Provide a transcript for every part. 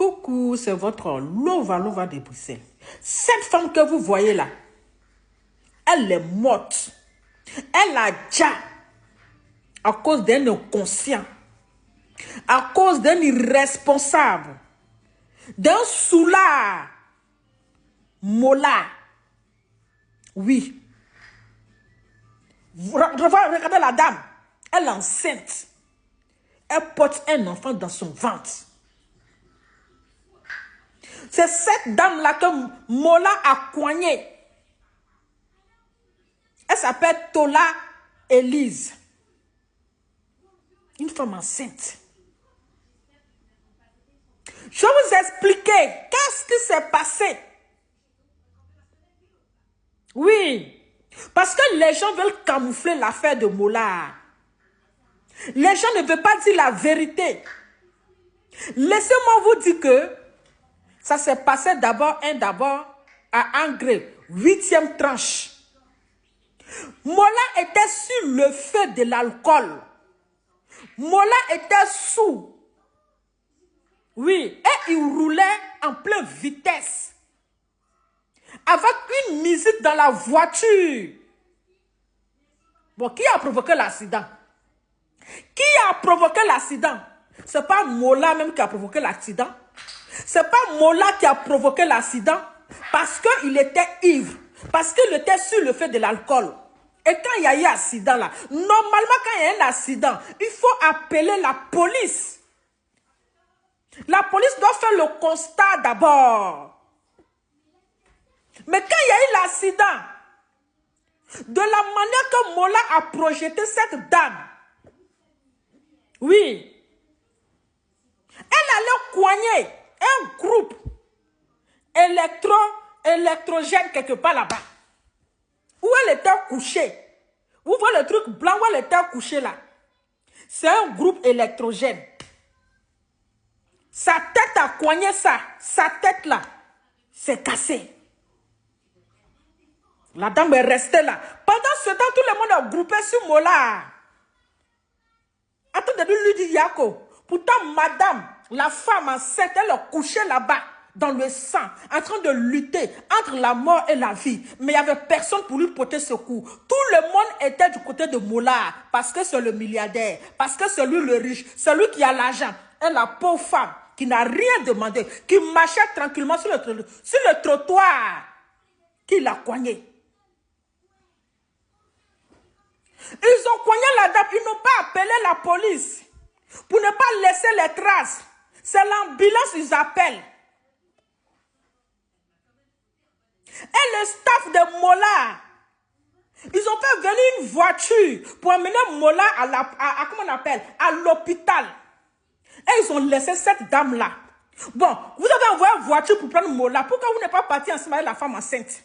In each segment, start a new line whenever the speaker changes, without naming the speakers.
Coucou, c'est votre Lova de Bruxelles. Cette femme que vous voyez là, elle est morte. Elle a déjà, à cause d'un inconscient, à cause d'un irresponsable, d'un soulard, mola. Oui. Regardez la dame. Elle est enceinte. Elle porte un enfant dans son ventre. C'est cette dame-là que Mola a coignée. Elle s'appelle Tola Elise. Une femme enceinte. Je vais vous expliquer qu'est-ce qui s'est passé. Oui, parce que les gens veulent camoufler l'affaire de Mola. Les gens ne veulent pas dire la vérité. Laissez-moi vous dire que ça s'est passé d'abord à Angers, 8e tranche. Mola était sur le feu de l'alcool. Mola était sous. Oui, et il roulait en pleine vitesse. Avec une musique dans la voiture. Bon, qui a provoqué l'accident? Qui a provoqué l'accident? Ce n'est pas Mola même qui a provoqué l'accident. Ce n'est pas Mola qui a provoqué l'accident parce qu'il était ivre. Parce qu'il était sur le feu de l'alcool. Et quand il y a eu un accident là, normalement quand il y a un accident, il faut appeler la police. La police doit faire le constat d'abord. Mais quand il y a eu l'accident, de la manière que Mola a projeté cette dame, oui, elle allait coigner un groupe électrogène quelque part là-bas. Où elle était couchée. Vous voyez le truc blanc où elle était couchée là. C'est un groupe électrogène. Sa tête a coigné ça. Sa tête là, c'est cassé. La dame est restée là. Pendant ce temps, tout le monde a groupé sur Mola. Attendez de lui dire Yako. Pourtant, madame, la femme enceinte, elle est couchée là-bas, dans le sang, en train de lutter entre la mort et la vie. Mais il n'y avait personne pour lui porter secours. Tout le monde était du côté de Mola, parce que c'est le milliardaire, parce que c'est lui le riche, c'est lui qui a l'argent. Et la pauvre femme qui n'a rien demandé, qui marchait tranquillement sur le trottoir, qui l'a coignée. Ils ont cogné la dame, ils n'ont pas appelé la police pour ne pas laisser les traces. C'est l'ambulance qu'ils appellent. Et le staff de Mola, ils ont fait venir une voiture pour amener Mola comment on appelle, à l'hôpital. Et ils ont laissé cette dame-là. Bon, vous avez envoyé une voiture pour prendre Mola. Pourquoi vous n'êtes pas parti ensemble avec la femme enceinte?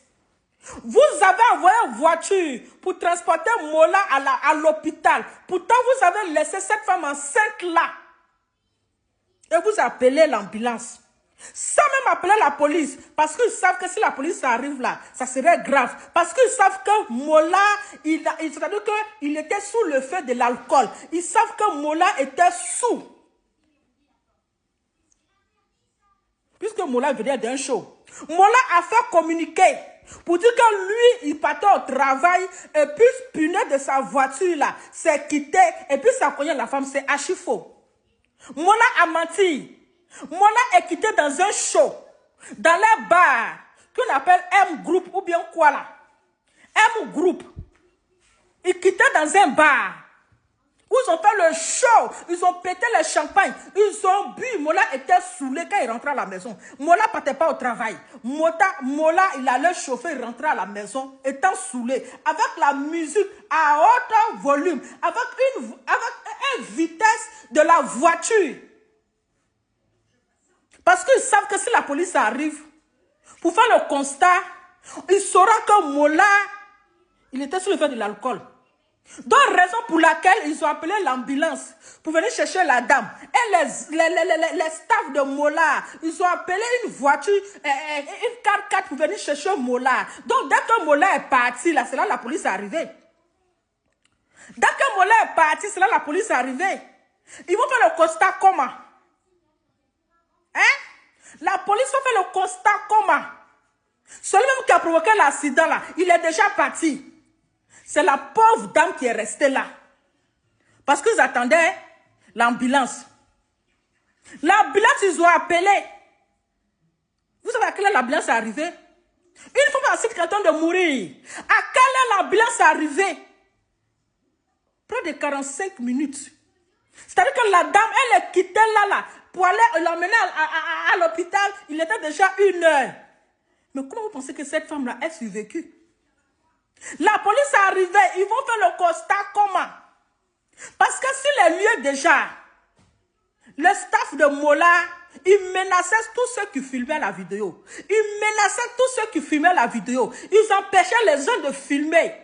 Vous avez envoyé une voiture pour transporter Mola à l'hôpital. Pourtant, vous avez laissé cette femme enceinte là. Et vous appelez l'ambulance. Sans même appeler la police. Parce qu'ils savent que si la police arrive là, ça serait grave. Parce qu'ils savent que Mola, c'est-à-dire qu'il était sous le feu de l'alcool. Ils savent que Mola était sous. Puisque Mola venait d'un show. Mola a fait communiquer. Pour dire que lui, il partait au travail et puis punait de sa voiture là, s'est quitté et puis ça connaît la femme, c'est archi faux. Mola a menti. Mola est quitté dans un show, dans les bars qu'on appelle M Group ou bien quoi là. M Group. Il quittait dans un bar. Où ils ont fait le show, ils ont pété le champagne, ils ont bu. Mola était saoulé quand il rentrait à la maison. Mola ne partait pas au travail. Mola, il allait chauffer, il rentrait à la maison, étant saoulé, avec la musique à haut volume, avec une vitesse de la voiture. Parce qu'ils savent que si la police arrive, pour faire le constat, ils sauront que Mola, il était sous le feu de l'alcool. Donc, raison pour laquelle ils ont appelé l'ambulance pour venir chercher la dame. Et les staffs de Mola, ils ont appelé une voiture, une 4x4 pour venir chercher Mola. Donc, dès que Mola est parti, là, c'est là la police est arrivée. Dès que Mola est parti, c'est là la police est arrivée. Ils vont faire le constat comment? Hein? La police a fait le constat comment? Celui-même qui a provoqué l'accident là, il est déjà parti. C'est la pauvre dame qui est restée là. Parce qu'ils attendaient l'ambulance. L'ambulance, ils ont appelé. Vous savez à quelle heure l'ambulance est arrivée? Une fois que c'est quelqu'un de mourir. À quelle heure l'ambulance est arrivée? Près de 45 minutes. C'est-à-dire que la dame, elle est quittée là, pour aller l'emmener à l'hôpital. Il était déjà 1h. Mais comment vous pensez que cette femme-là a survécu? La police est arrivée. Ils vont faire le constat comment? Parce que sur les lieux déjà, le staff de Mola, il menaçait tous ceux qui filmaient la vidéo. Il menaçait tous ceux qui filmaient la vidéo. Ils empêchaient les gens de filmer.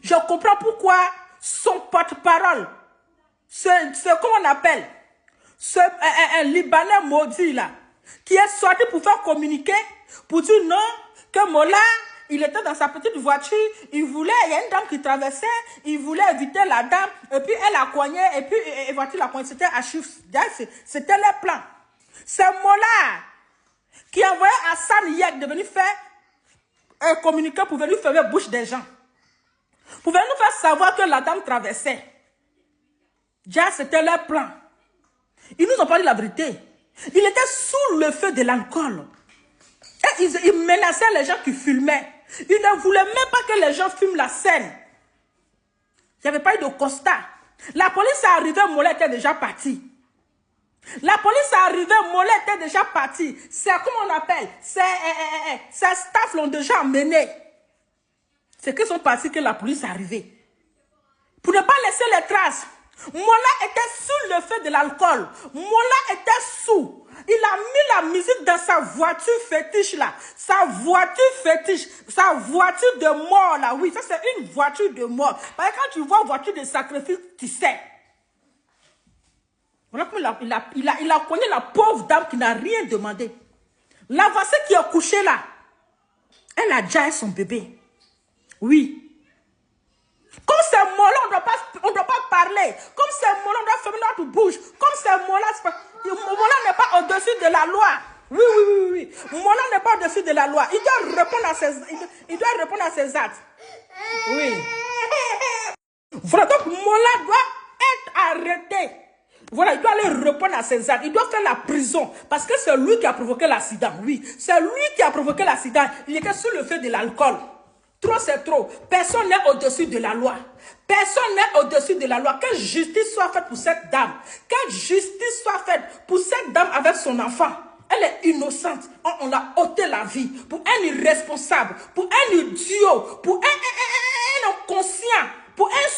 Je comprends pourquoi son porte-parole, comment on appelle, un Libanais maudit là, qui est sorti pour faire communiquer, pour dire non, que Mola, il était dans sa petite voiture, il y a une dame qui traversait, il voulait éviter la dame, et puis elle a cogné, et puis la voiture l'a cogné, c'était à chiffre, c'était le plan. C'est Mola qui a envoyé Hassan Yek de venir faire un communiqué pour venir fermer la bouche des gens. Pour venir nous faire savoir que la dame traversait. Déjà, c'était leur plan. Ils nous ont pas dit la vérité. Il était sous le feu de l'alcool. Et ils menaçaient les gens qui filmaient. Ils ne voulaient même pas que les gens filment la scène. Il n'y avait pas eu de constat. La police est arrivée, Mola était déjà parti. La police est arrivée, Mola était déjà parti. C'est comment on appelle? Ces staff l'ont déjà emmené. C'est qu'ils sont partis que la police est arrivée. Pour ne pas laisser les traces. Mola était sous le feu de l'alcool. Mola était sous. Il a mis la musique dans sa voiture fétiche là. Sa voiture fétiche. Sa voiture de mort là. Oui, ça c'est une voiture de mort. Parce que quand tu vois une voiture de sacrifice, tu sais. Voilà comment il a cogné la pauvre dame qui n'a rien demandé. La voici qui est couchée là. Elle a déjà son bébé. Oui. Comme c'est mollo, on ne doit pas parler. Comme c'est mollo, on doit fermer notre bouche. Comme c'est mollo, n'est pas au-dessus de la loi. Oui. Mollo n'est pas au-dessus de la loi. Il doit répondre à ses actes. Oui. Voilà, donc Mollo doit être arrêté. Voilà, il doit aller répondre à ses actes. Il doit faire la prison. Parce que c'est lui qui a provoqué l'accident. Oui, c'est lui qui a provoqué l'accident. Il était sous le feu de l'alcool. Trop, c'est trop. Personne n'est au-dessus de la loi. Personne n'est au-dessus de la loi. Que justice soit faite pour cette dame. Que justice soit faite pour cette dame avec son enfant. Elle est innocente. On l'a ôté la vie. Pour un irresponsable. Pour un idiot. Pour un inconscient. Pour un